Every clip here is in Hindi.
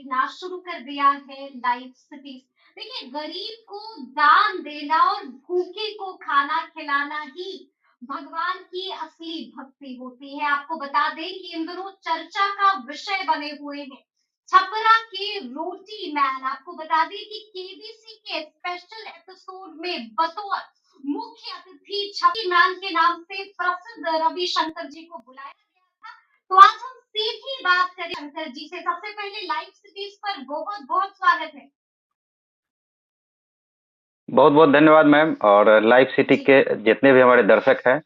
देखना शुरू कर दिया है लाइव सिटीज। देखिए, गरीब को दान देना और भूखे को खाना खिलाना ही भगवान की असली भक्ति होती है। आपको बता दें कि इन दिनों चर्चा का विषय बने हुए हैं छपरा के रोटी मैन। आपको बता दें कि केबीसी के स्पेशल एपिसोड में बतौर मुख्य अतिथि छपरी मैन के नाम से प्रसिद्ध रविशंकर जी को बुलाया गया था। तो आज हम सीधी बात करें शंकर जी से। सबसे पहले लाइव सिटीज पर बहुत बहुत स्वागत है। बहुत बहुत धन्यवाद मैम। और लाइव सिटी जी के जितने भी हमारे दर्शक हैं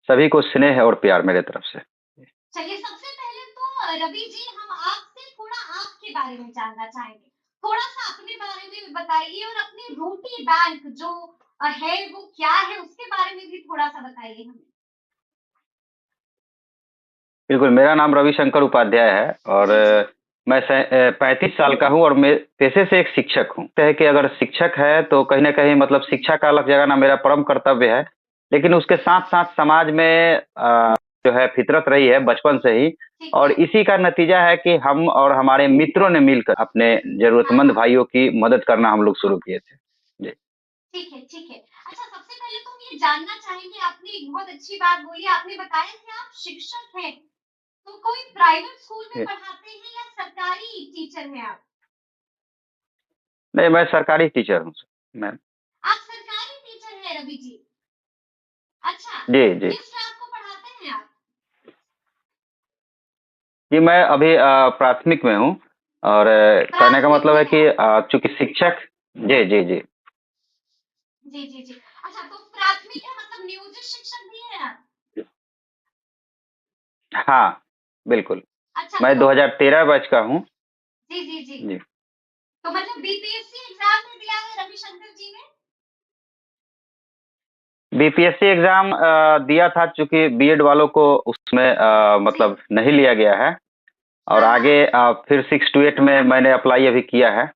सभी को स्नेह और प्यार मेरे तरफ से। चलिए, सबसे पहले तो रवि जी, हम आपसे थोड़ा आपके बारे में जानना चाहेंगे। थोड़ा सा अपने बारे में बताइए और अपने रोटी बैंक जो है वो क्या है उसके बारे में भी थोड़ा सा बताइए हमें। बिल्कुल, मेरा नाम रविशंकर उपाध्याय है और जी जी 35 साल का हूँ और मैं पेशे से एक शिक्षक हूँ। है कि अगर शिक्षक है तो कहीं ना कहीं मतलब शिक्षा का अलग जगह ना मेरा परम कर्तव्य है, लेकिन उसके साथ साथ समाज में जो है फितरत रही है बचपन से ही। ठीक और है। इसी का नतीजा है कि हम और हमारे मित्रों ने मिलकर अपने हाँ जरूरतमंद हाँ, भाइयों की मदद करना हम लोग शुरू किए थे। जी। ठीक है ठीक है। अच्छा, सबसे पहले तो हम ये जानना चाहेंगे, आपने एक बहुत अच्छी बात बोली, आपने बताया कि आप शिक्षक हैं। तो कोई प्राइवेट स्कूल में जी। पढ़ाते हैं या सरकारी टीचर हैं आप? नहीं, मैं सरकारी टीचर हूँ मैम। आप सरकारी टीचर हैं रवि जी। अच्छा, जी जी। किस क्लास को पढ़ाते हैं आप? जी, मैं अभी प्राथमिक में हूँ और कहने का प्राथमिक मतलब में है है कि आप? चूंकि शिक्षक। जी जी जी। जी जी जी। अच्छा, तो प्राथमिक है मतलब नियोजित शिक्षक भी हैं आप? हाँ, बिल्कुल। अच्छा मैं तो 2013 बैच का हूँ। जी जी जी। जी। तो मतलब बीपीएससी एग्जाम में दिया है रविशंकर जी ने? बीपीएससी एग्जाम दिया था, चूंकि बीएड वालों को उसमें जी। मतलब नहीं लिया गया है। और हाँ हाँ। आगे फिर 6 to 8 में मैंने अप्लाई अभी किया है।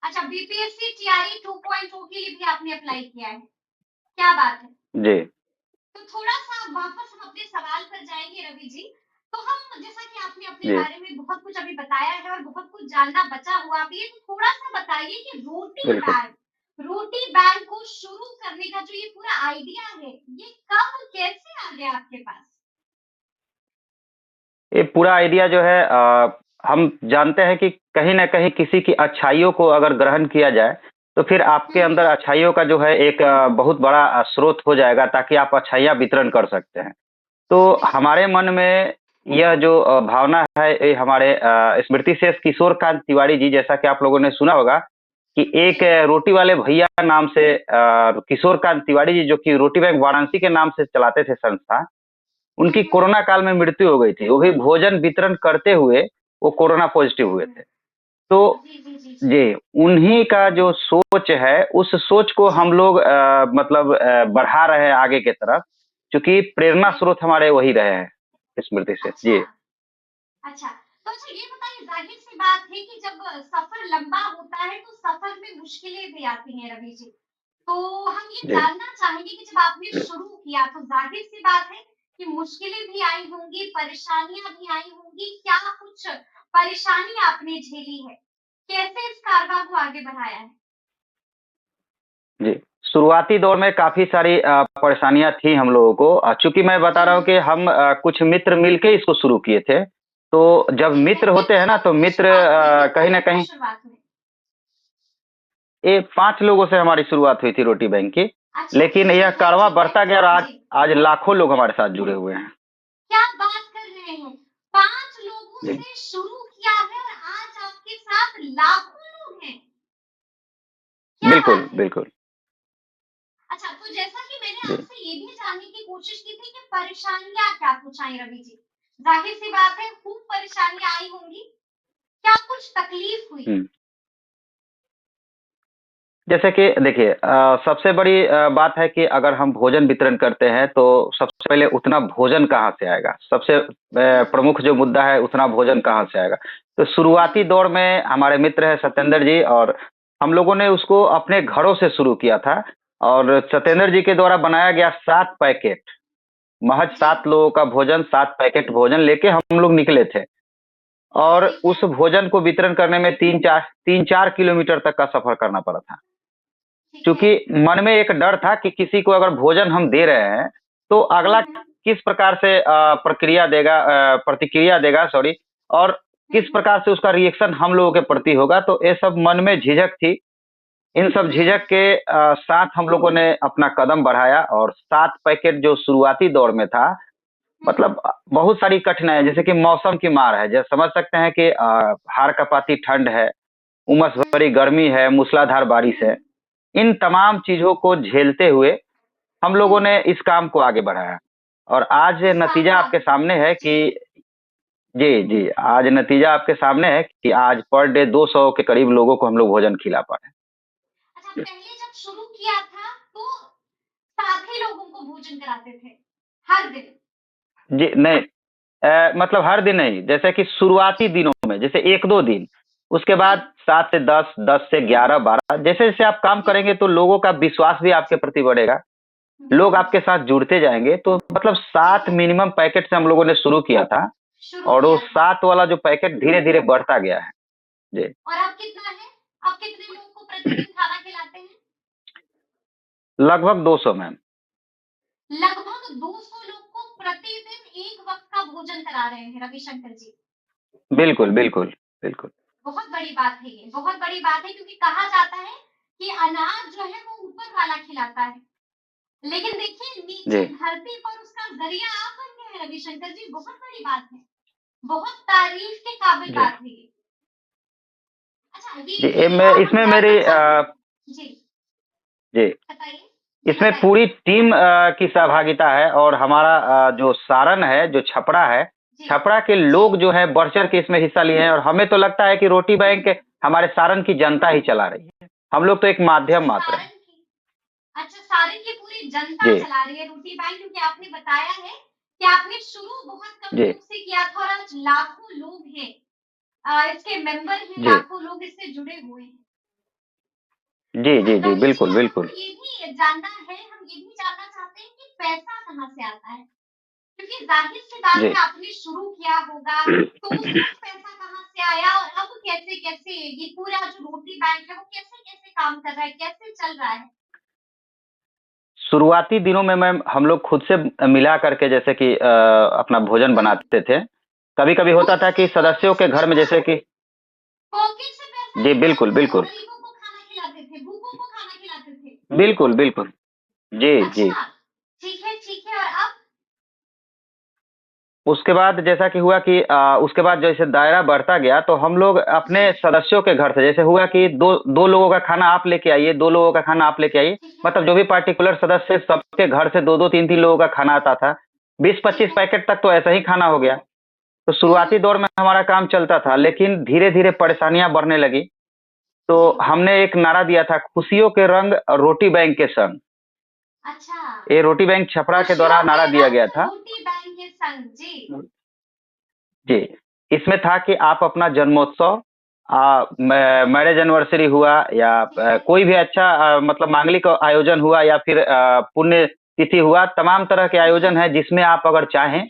अच्छा, बीपीएससी टीआरई 2.0 के लिए भी आपने अप्लाई किया है? क्या बात है। जी तो थोड़ा-सा वापस हम अपने सवाल पर जाएँगे रवि जी। तो हम, जैसा कि आपने अपने जी। बारे में बहुत कुछ अभी बताया है और बहुत कुछ जानना बचा हुआ भी है, तो थोड़ा-सा बताइए कि बिल्कुल। रोटी बैंक को शुरू करने का जो ये पूरा आइडिया है, ये कब कैसे आ गया आपके पास? ये पूरा आइडिया जो है हम जानते हैं कि कहीं ना कहीं किसी की अच्छाइयों को अगर ग्रहण किया जाए तो फिर आपके अंदर हुँ। अच्छाइयों का जो है एक बहुत बड़ा स्रोत हो जाएगा, ताकि आप अच्छाइयाँ वितरण कर सकते हैं। तो बिल्कुल। हमारे मन में यह जो भावना है, ये हमारे स्मृति शेष किशोर कांत तिवारी जी, जैसा कि आप लोगों ने सुना होगा कि एक जी। रोटी वाले भैया नाम से किशोर कांत तिवारी जी, जो कि रोटी बैंक वाराणसी के नाम से चलाते थे संस्था, हुँ, उनकी हुँ। कोरोना काल में मृत्यु हो गई थी। वो भी भोजन वितरण करते हुए वो कोरोना पॉजिटिव हुए ओह! थे। तो जी, जी, जी, जी। जी, उन्हीं का जो सोच है, उस सोच को जी, हम लोग मतलब बढ़ा रहे हैं आगे की तरफ, क्योंकि ठीक प्रेरणा है। स्रोत हमारे वही रहे हैं स्मृति से। अच्छा। जी। अच्छा, तो अच्छा ये बताइए, ज़ाहिर-सी बात है कि जब सफ़र लंबा होता है तो सफ़र में मुश्किलें भी आती हैं रवि जी। तो हम ये जी। जानना चाहेंगे कि जब आपने शुरू किया तो ज़ाहिर-सी बात है कि मुश्किलें भी आई होंगी, परेशानियाँ भी आई होंगी। क्या कुछ परेशानी आपने झेली है? कैसे इस कारवां को आगे बढ़ाया है? जी। शुरुआती दौर में काफ़ी सारी परेशानियाँ थी हम लोगों को, चूँकि मैं बता हुँ, रहा हूँ हुँ। कि हम कुछ मित्र मिलके इसको शुरू किए थे। तो जब ठीक है, मित्र होते हैं कितने ना, तो लोगों से मित्र शुरुआत हुई? कितने कहीं न लोग थे कहीं शुरुआत में? ये 5 लोगों से हमारी शुरुआत हुई थी रोटी बैंक की। अच्छा, लेकिन यह कारवां ठीक है। बढ़ता गया और आज जी। आज लाखों लोग हमारे साथ जुड़े हुए हैं। क्या बात कर रहे हैं? 5 लोगों जी। से शुरू किया है और आज आपके साथ लाखों लोग हैं। क्या बिल्कुल, बात है! बिल्कुल। अच्छा, तो जैसा कि मैंने जी। आपसे ये भी जानने की कोशिश की थी कि परेशानियाँ क्या कुछ आई रवि जी? ज़ाहिर-सी बात है खूब परेशानियाँ आई होंगी। क्या कुछ तकलीफ हुई? हुँ। जैसे कि देखिए सबसे बड़ी बात है कि अगर हम भोजन वितरण करते हैं तो सबसे पहले उतना भोजन कहाँ से आएगा? सबसे बिल्कुल, प्रमुख जो मुद्दा है, उतना भोजन कहाँ से आएगा? तो शुरुआती बिल्कुल। दौर में हमारे मित्र हैं सत्येंद्र जी, और हम लोगों ने उसको अपने घरों से शुरू किया था। और अच्छा, सत्येंद्र जी के द्वारा बनाया गया 7 पैकेट, महज़ जी। 7 लोगों का भोजन, 7 पैकेट भोजन लेके हम लोग निकले थे। और ठीक है, उस भोजन को वितरण करने में 3-4 किलोमीटर तक का सफर करना पड़ा था। ठीक है। क्योंकि मन में एक डर था कि किसी को अगर भोजन हम दे रहे हैं, तो अगला हुँ। किस प्रकार से प्रतिक्रिया देगा, सॉरी, और हुँ, किस हुँ। प्रकार से उसका रिएक्शन हम लोगों के प्रति होगा, तो ये सब मन में झिझक थी। इन सब हुँ। झिझक के साथ हम लोगों ने अपना कदम बढ़ाया और 7 पैकेट जो शुरुआती दौर में था, हुँ। मतलब बहुत सारी कठिनाइयाँ, जैसे कि मौसम की मार है, जैसे समझ सकते हैं कि हाड़ काँपाती ठंड है, उमस हुँ। भरी गर्मी है, मूसलाधार बारिश हुँ। है। इन तमाम चीज़ों को झेलते हुए हम लोगों हुँ। ने इस काम को आगे बढ़ाया और आज नतीजा आपके शानदार! सामने है जी। कि जी, जी, आज नतीजा आपके सामने है कि आज पर डे 200 के करीब लोगों को हम लोग भोजन खिला पा रहे अच्छा, पहले जब शुरू किया था तो साथ ही लोगों को भोजन कराते थे, हर दिन? हैं। जी, नहीं, मतलब हर दिन नहीं, जैसे कि शुरुआती जी। दिनों में, जैसे 1-2 दिन, उसके जी। बाद 7 से 10, 10 से 11, 12, जैसे-जैसे आप काम जी। करेंगे तो लोगों का विश्वास भी आपके प्रति बढ़ेगा। लोग बिल्कुल। आपके साथ जुड़ते जाएँगे, तो मतलब ठीक 7 है, मिनिमम पैकेट से हम लोगों ने शुरू किया था शुरू और वो किया था। 7 वाला जो पैकेट धीरे-धीरे बढ़ता गया है। जी, और अब कितना है? अब कितने लोगों को प्रतिदिन खाना खिलाते हैं? लगभग 200 मैम। लगभग 200 लोग को प्रतिदिन एक वक़्त का भोजन करा रहे हैं रविशंकर जी। बिल्कुल, बिल्कुल, बिल्कुल। बहुत बड़ी बात है ये, बहुत बड़ी बात है क्योंकि कहा जाता है कि अनाज जो है वो ऊपर वाला खिलाता है। लेकिन देखिए नीचे जी, धरती पर उसका ज़रिया आप बन गए हैं रविशंकर जी, बहुत बड़ी बात है। बहुत तारीफ़ के काबिल जी, बात है ये। अच्छा जी, ये जो हम इसमें जानना मेरी चाहेंगे जी, जी, बताइए? जी, इसमें बताइए? पूरी टीम की सहभागिता है और हमारा जो सारण है, जो छपरा है, जी, छपरा के जी। लोग जो हैं बढ़-चढ़ के इसमें हिस्सा लिए हैं और हमें तो लगता है कि रोटी हुँ। बैंक हमारे सारण की जनता ही चला रही है। हम लोग तो एक अच्छा माध्यम मात्र हैं। सारण की अच्छा सारण की पूरी जनता जी, चला रही है रोटी बैंक क्योंकि आपने बताया है कि आपने शुरू बहुत कम जी, लोग से किया था और आज लाखों लोग हैं इसके मेंबर हैं, जी। लाखों लोग इससे जुड़े हुए हैं। जी, अच्छा जी, जी, रवि जी बिल्कुल, हमको बिल्कुल। ये भी जानना है, हम ये भी जानना चाहते हैं कि पैसा कहाँ से आता है? क्योंकि ज़ाहिर-सी बात जी। है आपने शुरू किया होगा, तो उस वक़्त पैसा कहाँ से आया और अब कैसे-कैसे ये पूरा जो रोटी बैंक है वो कैसे-कैसे काम कर रहा है, कैसे चल रहा है? शुरुआती दिनों में मैम हम लोग खुद से मिला करके जैसे कि अपना भोजन हुँ, बनाते थे। कभी-कभी होता खुद था से कि सदस्यों पॉकेट के से घर में पैसा जैसे कि पॉकेट से पैसा जी, लेके बिल्कुल, बिल्कुल। गरीबों को खाना खिलाते थे, भूखों को खाना खिलाते थे। बिल्कुल, बिल्कुल। जी, जी। अच्छा, ठीक है और अब? उसके बाद जैसा कि हुआ कि उसके बाद जैसे दायरा बढ़ता गया तो हम लोग जी, अपने सदस्यों के घर से जैसे हुआ कि 2 लोगों का खाना आप लेके आइए, 2 लोगों का खाना आप लेके आइए। ठीक है, मतलब जो भी पार्टिकुलर सदस्य सबके घर से 2-2 3-3 लोगों का खाना आता था। ठीक 20-25 है। पैकेट तक तो ऐसा ही खाना हो गया। तो हुँ, शुरुआती हुँ। दौर में हमारा काम चलता था, लेकिन धीरे-धीरे परेशानियाँ बढ़ने लगी। तो जी, हमने एक नारा दिया था, खुशियों के रंग रोटी बैंक के संग। अच्छा। ये रोटी बैंक छपरा के खुशियों द्वारा के नारा दिया गया रंग था। रोटी बैंक के संग, जी। जी, इसमें था कि आप अपना जन्मोत्सव मैरेज एनिवर्सरी हुआ या ठीक है, कोई भी अच्छा मतलब मांगलिक आयोजन हुआ या फिर पुण्य तिथि हुआ, तमाम तरह के जी। आयोजन हैं जिसमें आप अगर चाहें,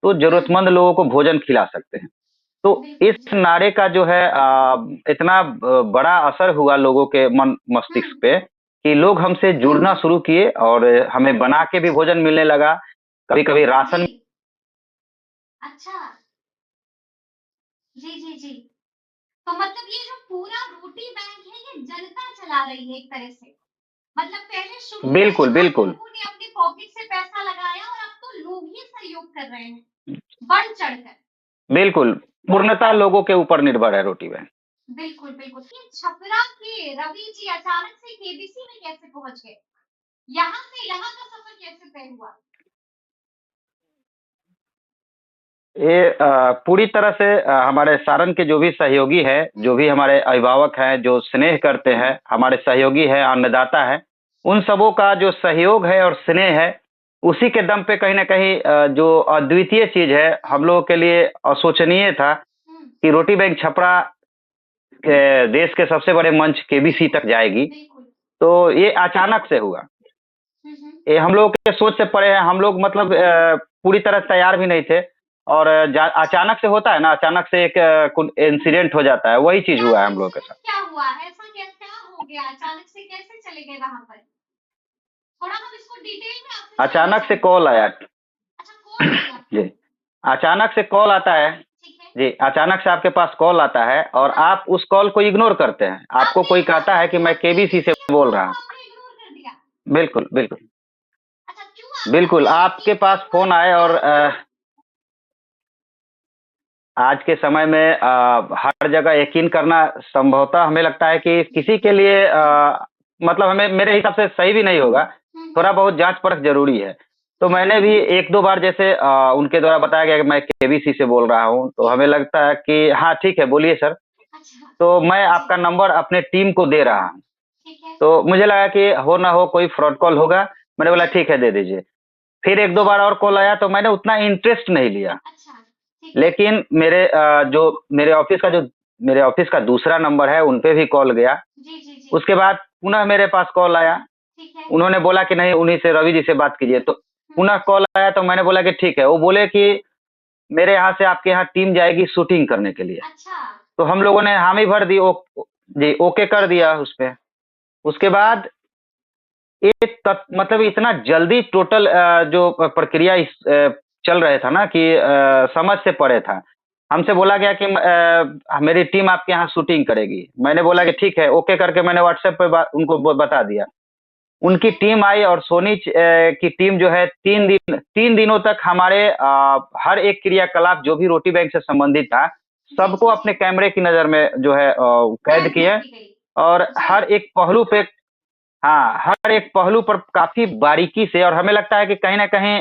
तो हुँ, ज़रूरतमंद लोगों को भोजन खिला सकते हैं। तो इस बिल्कुल, जी। नारे का जो है इतना बड़ा असर हुआ लोगों के मन हुँ, मस्तिष्क पे कि लोग हमसे जुड़ना शुरू किए और हमें बना के भी अच्छा, भोजन मिलने लगा। कभी-कभी जी। राशन अच्छा, जी। तो मतलब ये जो पूरा रोटी बैंक है ये जनता चला रही है एक तरह से। मतलब पहले शुरू में बिल्कुल, यहाँ बिल्कुल। लोगों ने अपनी पॉकेट से पैसा लगाया और अब तो लोग ही सहयोग कर रहे हैं, बढ़-चढ़कर। बिल्कुल, पूर्णतः लोगों के ऊपर निर्भर है रोटी बैंक। बिल्कुल। ये छपरा के रवि जी अचानक से केबीसी में कैसे पहुँच गए? यहाँ से यहाँ का सफ़र कैसे तय हुआ? ये पूरी तरह से हमारे सारण के जो भी सहयोगी हैं, हुँ, जो भी हमारे अभिभावक हैं, जो स्नेह करते हैं, हमारे सहयोगी हैं, अन्नदाता हैं, उन सबों का जो सहयोग है और स्नेह है, उसी के दम पे कहीं न कहीं जो अद्वितीय चीज़ है, हुँ, हम लोगों के लिए अशोचनीय था हुँ, कि रोटी बैंक छपरा देश के सबसे बड़े मंच केबीसी बिल्कुल, तक जाएगी। बिल्कुल। तो ये अचानक से हुआ। हुँ, हुँ। ये हम लोग के सोच से परे है, हम लोग मतलब पूरी तरह तैयार भी नहीं थे और अचानक से होता है ना, अचानक से एक इंसिडेंट हो जाता है, वही चीज हुआ है हम लोगों के साथ। क्या हुआ? ऐसा क्या क्या हो गया? अचानक से कैसे चले गए वहां पर? थोड़ा हम इसको डिटेल में आपसे जानना अचानक से चाहेंगे। कॉल आया। अच्छा, कौन आया? जी, अचानक से कॉल आता है। ठीक है। जी, अचानक से आपके पास कॉल आता है और हाँ। आप उस कॉल को इग्नोर करते हैं। आपको आपने कोई इग्नोर कहता कर है कि दिया, मैं केबीसी से केबीसी के बोल कॉल रहा को हूँ। आपने इग्नोर कर दिया। बिल्कुल, बिल्कुल। अच्छा, क्यों आपने बिल्कुल, ऐसा आपके क्यों पास हुआ? फ़ोन आए और आज के समय में हर जगह यकीन करना संभवतः हमें लगता है कि किसी के लिए मतलब हमें, मेरे हिसाब से सही भी नहीं होगा। थोड़ा बहुत जाँच-परख ज़रूरी है। तो मैंने भी 1-2 बार जैसे उनके द्वारा बताया गया कि मैं केबीसी से बोल रहा हूँ, तो हमें लगता है कि हाँ, ठीक है, बोलिए सर। अच्छा। तो मैं जी। आपका नंबर अपने टीम को दे रहा हूँ। ठीक है। तो मुझे लगा कि हो ना हो कोई फ्रॉड कॉल होगा। मैंने बोला जी। ठीक है, दे दीजिए। फिर 1-2 बार और कॉल आया तो मैंने उतना इंटरेस्ट नहीं लिया। अच्छा। ठीक है। लेकिन मेरे ऑफिस का दूसरा नंबर है, उन पे भी कॉल गया। जी, जी, जी। उसके बाद पुनः मेरे पास कॉल आया। ठीक है। उन्होंने बोला कि नहीं, उन्हीं से, रवि जी से बात कीजिए। तो पुनः कॉल आया तो मैंने बोला कि ठीक है। वो बोले कि मेरे यहाँ से आपके यहाँ टीम जाएगी शूटिंग करने के लिए। अच्छा। तो हम लोगों ने हामी भर दी। जी, ओके कर ठीक है। दिया उसपे। उसके ठीक है। बाद एक मतलब इतना जल्दी टोटल जो प्रक्रिया चल रहे था ना कि समझ से परे था। हमसे बोला गया कि मेरी टीम आपके यहाँ शूटिंग करेगी। मैंने बोला कि ठीक है, ओके करके मैंने व्हाट्सएप पे उनको बता दिया। ठीक उनकी है। टीम आई और सोनी की टीम जो है 3 दिनों तक हमारे हर एक क्रियाकलाप जो भी रोटी बैंक से संबंधित था, जी, सबको जी, अपने जी। कैमरे की नज़र में जो है कैद कैद कर किए दी गई। और जी। हर एक पहलू पे, हाँ, हर एक पहलू पर काफ़ी बारीकी से, और हमें लगता है कि कहीं न कहीं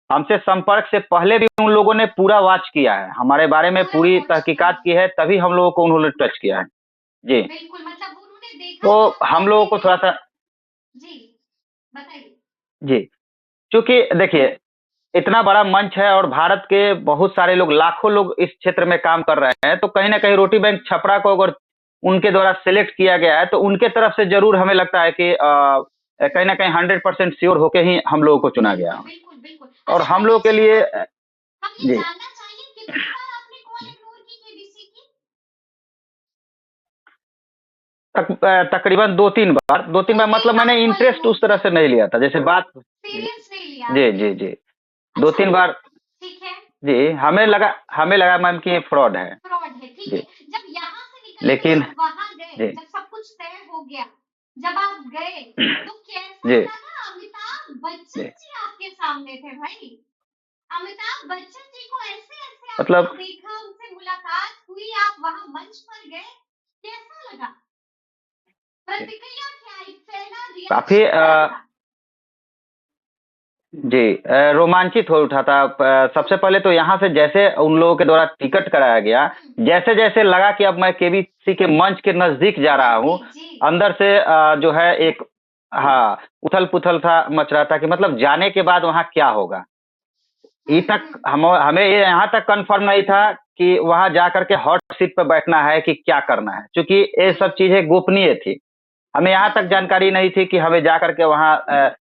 हमसे संपर्क से पहले भी उन लोगों ने पूरा वॉच किया है। हमारे बारे में पूरा पूरी वॉच किया तहकीकात है। की है, तभी हम लोगों को उन्होंने टच किया है। जी, बिल्कुल, मतलब उन्होंने देखा तो कि आप हम लोगों कैसे को हैं। थोड़ा-सा, जी, बताइए। जी, चूँकि देखिए, इतना बड़ा मंच है और भारत के बहुत सारे लोग, लाखों लोग इस क्षेत्र में काम कर रहे हैं, तो कहीं न कहीं रोटी बैंक छपरा को अगर उनके द्वारा सेलेक्ट किया गया है, तो उनके तरफ से ज़रूर हमें लगता है कि कहीं न कहीं 100% श्योर होके ही हम लोगों को चुना गया बिल्कुल, है। बिल्कुल, बिल्कुल। और अच्छा, हम लोगों के लिए हम ये जी। जानना चाहेंगे कितनी बार आपने कॉल इग्नोर की केबीसी की? तकरीबन 2-3 बार, 2-3 बार 2-3 मतलब मैंने बार कॉल इंटरेस्ट इग्नोर उस तरह किया। से नहीं लिया था। जैसे बात, जी, सीरियस नहीं लिया जी, आपने। जी, जी। अच्छा, 2-3 बार, ठीक है। जी, हमें लगा मैम कि ये फ्रॉड है। फ्रॉड है, ठीक है। जी, जब यहाँ से निकल कर लेकिन आप वहाँ गए, जी, जब सब कुछ तय हो गया, जब आप गए, तो कैसा जी, लगा? अमिताभ बच्चन जी। जी आपके सामने थे भाई। अमिताभ बच्चन जी को ऐसे-ऐसे आपने मतलब देखा, उनसे मुलाकात हुई, आप वहाँ मंच पर गए, कैसा लगा? जी, प्रतिक्रिया क्या आई? पहला काफ़ी रिएक्शन क्या था? जी, रोमांचित हो उठा था। सबसे पहले तो यहाँ से जैसे उन लोगों के द्वारा टिकट कराया गया, हुँ, जैसे-जैसे लगा कि अब मैं केबीसी के मंच के नज़दीक जा रहा हूँ, नज़दीक जी। अंदर से जो है एक, हाँ, उथल-पुथल सा मच रहा था कि मतलब जाने के बाद वहाँ क्या होगा? ये हुँ, तक हुँ। हमें ये यहाँ तक कन्फर्म नहीं था कि वहाँ जा कर के हॉट सीट पे बैठना है कि क्या करना है, क्योंकि ये हुँ, सब चीज़ें गोपनीय थी। हमें यहाँ तक बिल्कुल। जानकारी नहीं थी कि हमें जा कर के वहाँ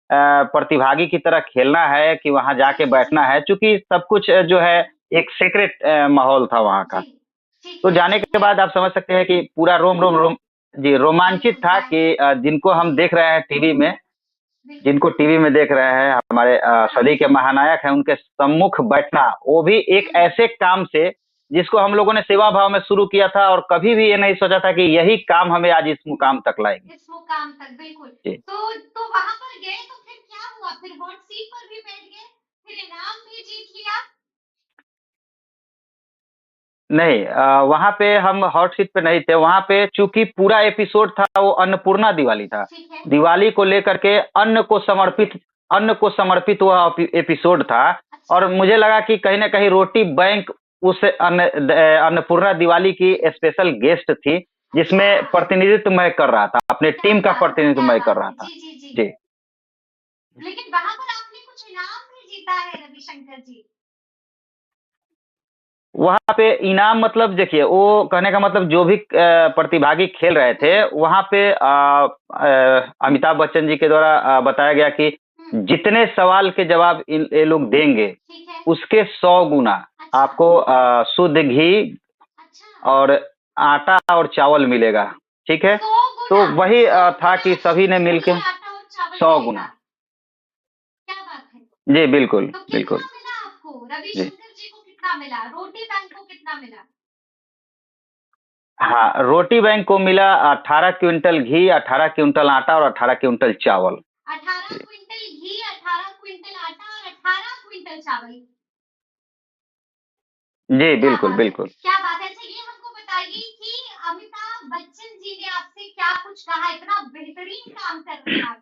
प्रतिभागी की तरह खेलना है कि वहाँ जी, जाके जी, जी। बैठना है, चूँकि सब कुछ जो है एक सीक्रेट माहौल था वहाँ का। जी, ठीक तो है, जाने ठीक के है। बाद आप समझ सकते हैं कि पूरा रोम जी, रोमांचित बिल्कुल, था कि जाएँगे। जिनको हम जी, देख रहे हैं टीवी में, बिल्कुल। जिनको टीवी में देख रहे हैं, हमारे हाँ, सदी के महानायक हैं, उनके सम्मुख बैठना, वो भी एक हुँ, ऐसे काम से जिसको हम लोगों ने सेवा भाव में शुरू किया था और कभी भी ये नहीं सोचा था कि यही काम हमें आज इस मुकाम तक लाएगी। इस मुकाम तक, बिल्कुल। जी। तो वहाँ पर गए तो फिर क्या हुआ? फिर हॉट सीट पर भी बैठ गए, फिर इनाम भी जीत लिया? नहीं, वहाँ पे हम हॉट सीट पे नहीं थे, वहाँ पे चूँकि पूरा एपिसोड था वो अन्नपूर्णा दिवाली था। ठीक है। दिवाली को लेकर के अन्न को समर्पित वह एपिसोड था अच्छा, और मुझे लगा कि कहीं न कहीं रोटी बैंक उस अन्नपूर्णा दिवाली की स्पेशल गेस्ट थी, अच्छा। जिसमें प्रतिनिधित्व मैं कर रहा था, अपने क्या टीम का बात है, प्रतिनिधित्व क्या मैं कर बात रहा है। था। जी, जी, जी। जी। लेकिन वहाँ पर आपने कुछ इनाम भी जीता है रविशंकर जी। वहाँ पे इनाम मतलब देखिए, वो कहने का मतलब जो भी प्रतिभागी खेल रहे थे, हुँ, वहाँ पे अमिताभ बच्चन जी के द्वारा बताया गया कि जितने सवाल के जवाब ये लोग देंगे ठीक है। उसके 100 गुना अच्छा। आपको शुद्ध घी अच्छा। और आटा और चावल मिलेगा। ठीक है, 100 तो गुना वही 100 था गुना कि सभी ने घी मिलके आटा और चावल 100 मिलेगा। गुना। क्या बात है। जी बिल्कुल तो कितना बिल्कुल। मिला आपको, जी रविशंकर जी को कितना मिला, रोटी बैंक को कितना मिला? हाँ, रोटी बैंक को मिला 18 क्विंटल घी, 18 क्विंटल आटा और 18 क्विंटल चावल। 18 जी क्विंटल घी, 18 क्विंटल आटा और 18 क्विंटल चावल। जी क्या बिल्कुल बात है, बिल्कुल। क्या बात है। अच्छा ये हमको बताइए कि अमिताभ बच्चन जी ने आपसे क्या कुछ कहा, इतना बेहतरीन काम कर रहे हैं आप,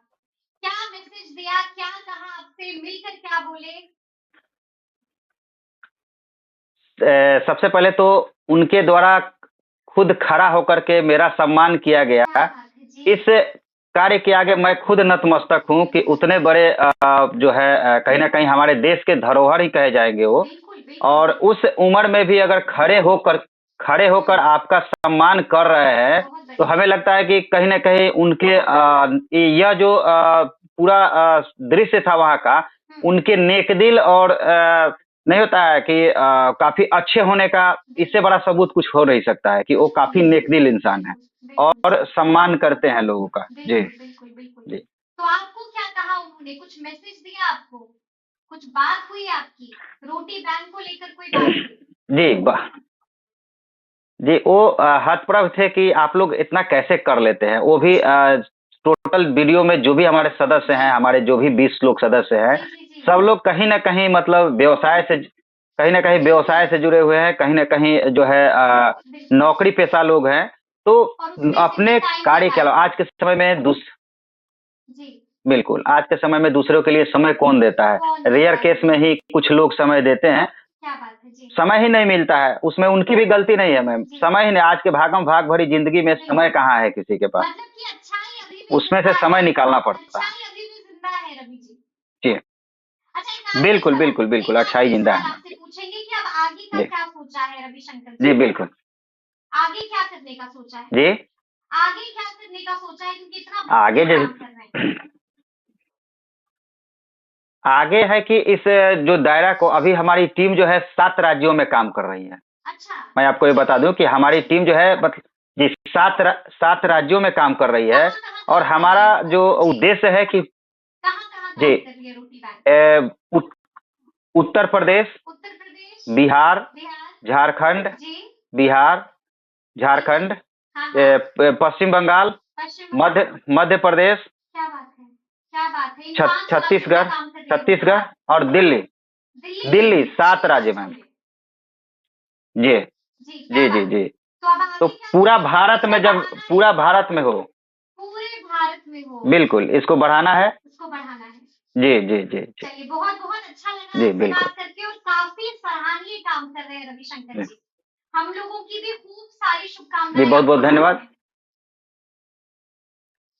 क्या मैसेज दिया, क्या कहा आपसे मिलकर, क्या बोले? सबसे पहले तो उनके द्वारा खुद खड़ा होकर के मेरा सम्मान किया गया। क्या बात है जी। इस कार्य के आगे मैं खुद नतमस्तक हूँ कि उतने बड़े जो है कहीं ना कहीं हमारे देश के धरोहर ही कहे जाएंगे वो। बिल्कुल बिल्कुल और बिल्कुल। उस उम्र में भी अगर खड़े होकर आपका सम्मान कर रहे हैं बहुत तो बढ़िया। हमें लगता है कि कहीं ना कहीं उनके यह जो पूरा दृश्य था वहाँ का, उनके नेक दिल और नहीं होता है कि काफी अच्छे होने का इससे बड़ा सबूत कुछ हो नहीं सकता है कि वो कुछ हो काफी नहीं नेक सकता। दिल इंसान है बिल्कुल बिल्कुल और सही। सम्मान करते हैं लोगों का। जी बिल्कुल बिल्कुल बिल्कुल। जी तो आपको क्या कहा उन्होंने, कुछ मैसेज दिया आपको, कुछ बात हुई आपकी, रोटी बैंक को लेकर कोई बात हुई? जी जी, वो हतप्रभ थे कि आप लोग इतना कैसे कर लेते हैं। वो भी टोटल वीडियो में जो भी हमारे सदस्य हैं, हमारे जो भी 20 लोग सदस्य हैं, जी जी जी। सब लोग कहीं ना कहीं मतलब व्यवसाय से जुड़े हुए हैं, कहीं ना कहीं जो है बिल्कुल। नौकरी पेशा लोग हैं। तो और उसमें से भी अपने टाइम कार्य के निकाल अलावा के। आज के समय में जी। बिल्कुल आज के समय में दूसरों के लिए समय कौन देता है। कौन रेयर देता है, केस में बिल्कुल। ही कुछ लोग समय देते हैं। क्या बात है जी। समय ही नहीं मिलता है, उसमें उनकी भी गलती नहीं है मैम। जी। समय ही नहीं, आज के भागम भाग भरी जिंदगी में समय बिल्कुल। कहाँ है किसी के पास। मतलब कि अच्छाई अभी भी उसमें से जिंदा समय है। निकालना पड़ता है। अच्छाई अभी भी जिंदा है रवि जी। जी अच्छा एक आखिरी बिल्कुल सवाल, बिल्कुल बिल्कुल, एक अच्छाई आखिरी जिंदा सवाल है मैम। आपसे पूछेंगे कि अब आगे का जी क्या सोचा है रविशंकर जी जी ने, बिल्कुल। आगे क्या करने का सोचा है, जी आगे क्या करने का सोचा है, क्योंकि इतना बेहतरीन आगे काम कर रहे हैं। आगे है कि इस जो दायरा को अभी हमारी टीम जो है 7 राज्यों में काम कर रही है। अच्छा। मैं आपको ये बता दूं कि हमारी जी। टीम जो है मतलब जी 7 राज्यों में काम कर रही है। कहाँ कहाँ और काम कर रही हमारा है वो? जो जी। उद्देश्य है कि कहाँ कहाँ जी काम कर रही है रोटी बैंक? उत्तर प्रदेश, उत्तर प्रदेश। बिहार, बिहार। झारखंड, जी। बिहार, जी। झारखंड, हाँ हाँ। पश्चिम बंगाल, पश्चिम बंगाल। मध्य प्रदेश, क्या बात है, क्या बात है, इन 5 राज्यों में छत्तीसगढ़ काम कर रही है रोटी छत्तीसगढ़ बैंक। और दिल्ली। दिल्ली में दिल्ली भी 7 6 राज्य राज्यों मैम। में। जी जी क्या जी जी बात है। जी। तो अब तो आगे क्या सोचा है, इसको बढ़ाना है, पूरा भारत में हो। पूरे भारत में हो, बिल्कुल इसको बढ़ाना है। इसको बढ़ाना है। जी जी जी जी चलिए बहुत बहुत अच्छा लगा जी आपसे बिल्कुल। बात करके, और काफी सराहनीय काम कर रहे हैं रविशंकर जी जी। हम लोगों की भी खूब सारी जी शुभकामनाएं बहुत बहुत आपके साथ धन्यवाद। हैं।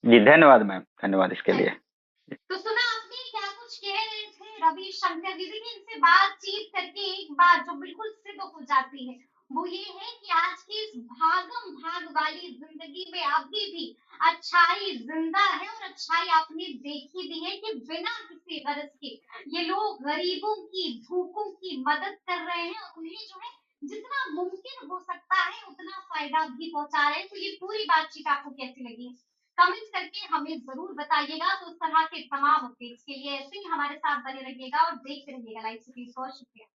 जी धन्यवाद मैम, धन्यवाद इसके लिए। चलिए, तो सुना आपने क्या कुछ कह रहे थे रविशंकर जी। देखिए इनसे बातचीत करके एक बात जो बिल्कुल सिद्ध हो जाती है वो ये है कि आज की इस भागम भाग वाली जिंदगी में अभी भी अच्छाई जिंदा है, और अच्छाई आपने देखी भी है कि बिना किसी गरज के ये लोग गरीबों की, भूखों की मदद कर रहे हैं, और उन्हें जो है जितना मुमकिन हो सकता है उतना फायदा भी पहुंचा रहे हैं। तो ये पूरी बातचीत आपको कैसी लगी, कमेंट करके हमें जरूर बताइएगा। तो उस तरह के तमाम अपडेट्स के लिए ऐसे ही हमारे साथ बने रहिएगा और देखते रहिएगा लाइव सिटीज को। शुक्रिया।